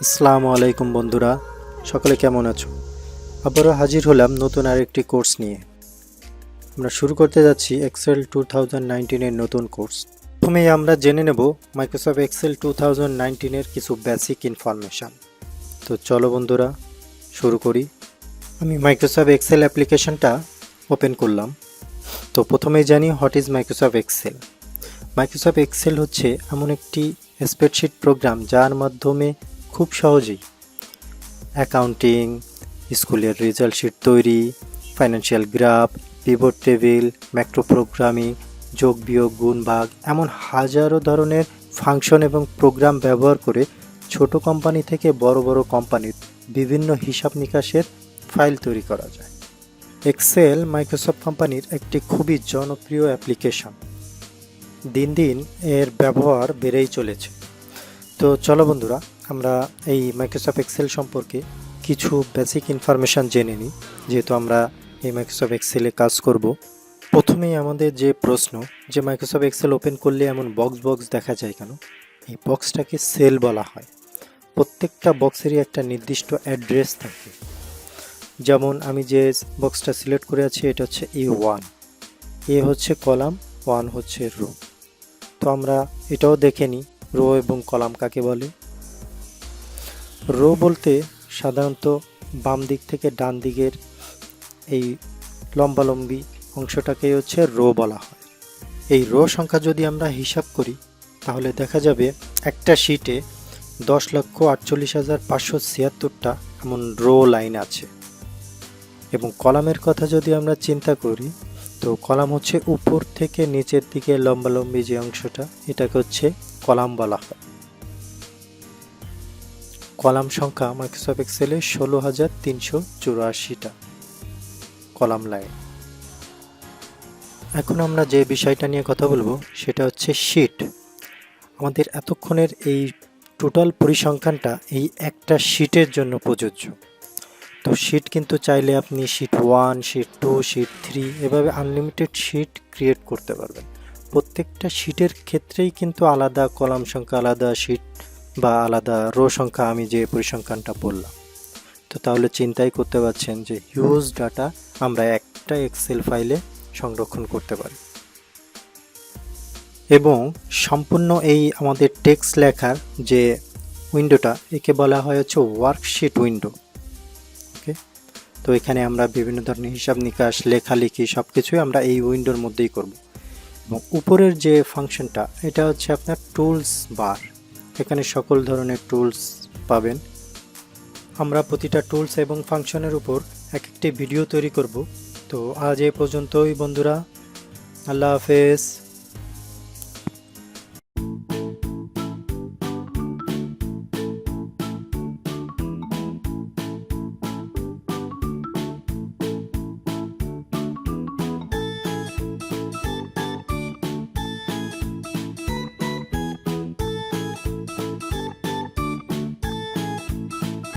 আসসালামু আলাইকুম বন্ধুরা, সকলে কেমন আছো? আবারও হাজির হলাম নতুন আরেকটি কোর্স নিয়ে। আমরা শুরু করতে যাচ্ছি এক্সেল 2019 এর নতুন কোর্স। প্রথমেই আমরা জেনে নেব মাইক্রোসফট এক্সেল 2019 এর কিছু বেসিক ইনফরমেশন। তো চলো বন্ধুরা শুরু করি। আমি মাইক্রোসফট এক্সেল অ্যাপ্লিকেশনটা ওপেন করলাম। তো প্রথমেই জানি what is Microsoft Excel. Microsoft Excel হচ্ছে এমন একটি স্প্রেডশিট প্রোগ্রাম যার মাধ্যমে খুব সহজেই অ্যাকাউন্টিং, স্কুলের রেজাল্ট শিট তৈরি, financial graph, pivot table, macro programming, যোগ বিয়োগ গুণ ভাগ এমন হাজারো ধরনের ফাংশন এবং প্রোগ্রাম ব্যবহার করে ছোট কোম্পানি থেকে বড় বড় কোম্পানির বিভিন্ন হিসাব নিকাশের ফাইল তৈরি করা যায়। এক্সেল মাইক্রোসফট কোম্পানির একটি খুবই জনপ্রিয় অ্যাপ্লিকেশন। দিন দিন এর ব্যবহার বেড়েই চলেছে। তো চলো বন্ধুরা আমরা এই মাইক্রোসফট এক্সেল সম্পর্কে কিছু বেসিক ইনফরমেশান জেনে নিই, যেহেতু আমরা এই মাইক্রোসফট এক্সেলে কাজ করব। প্রথমেই আমাদের যে প্রশ্ন, যে মাইক্রোসফট এক্সেল ওপেন করলে এমন বক্স দেখা যায় কেন? এই বক্সটাকে সেল বলা হয়। প্রত্যেকটা বক্সেরই একটা নির্দিষ্ট অ্যাড্রেস থাকে। যেমন আমি যে বক্সটা সিলেক্ট করে আছি এটা হচ্ছে A1, এ হচ্ছে কলাম, 1 হচ্ছে রো। তো আমরা এটাও দেখে নিই রো এবং কলাম কাকে বলে। রো বলতে সাধারণত বাম দিক থেকে ডান দিকের এই লম্বালম্বি অংশটাকেই হচ্ছে রো বলা হয়। এই রো সংখ্যা যদি আমরা হিসাব করি তাহলে দেখা যাবে একটা শিটে 10,48,576টা এমন রো লাইন আছে। এবং কলামের কথা যদি আমরা চিন্তা করি তো কলাম হচ্ছে উপর থেকে নিচের দিকে লম্বালম্বি যে অংশটা, এটাকে হচ্ছে কলাম বলা হয়। কলাম সংখ্যা মাইক্রোসফট এক্সেলে 16,384টা কলাম লাইন। এখন আমরা যে বিষয়টা নিয়ে কথা বলবো সেটা হচ্ছে শিট। আমাদের এতক্ষণের এই টোটাল পরিসংখ্যানটা এই একটা শিটের জন্য প্রযোজ্য। তো শিট কিন্তু চাইলে আপনি শিট 1, শিট 2, শিট 3 এভাবে আনলিমিটেড শিট ক্রিয়েট করতে পারবেন। প্রত্যেকটা শিটের ক্ষেত্রেই কিন্তু আলাদা কলাম সংখ্যা, আলাদা শিট বা আলাদা রো সংখ্যা, আমি যে পরিসংখ্যানটা বললাম। তো তাহলে চিন্তাই করতে পারছেন যে হিউজ ডাটা আমরা একটা এক্সেল ফাইলে সংরক্ষণ করতে পারি। এবং সম্পূর্ণ এই আমাদের টেক্সট লেখার যে উইন্ডোটা, একে বলা হয় হচ্ছে ওয়ার্কশিট উইন্ডো। ওকে, তো এখানে আমরা বিভিন্ন ধরনের হিসাব নিকাশ, লেখালেখি সব কিছুই আমরা এই উইন্ডোর মধ্যেই করব। এবং উপরের যে ফাংশনটা, এটা হচ্ছে আপনার টুলস বার। এখানে সকল ধরনের টুলস পাবেন। আমরা প্রতিটা টুলস এবং ফাংশনের উপর এক একটি ভিডিও তৈরি করব। তো আজ এ পর্যন্তই বন্ধুরা, আল্লাহ হাফেজ।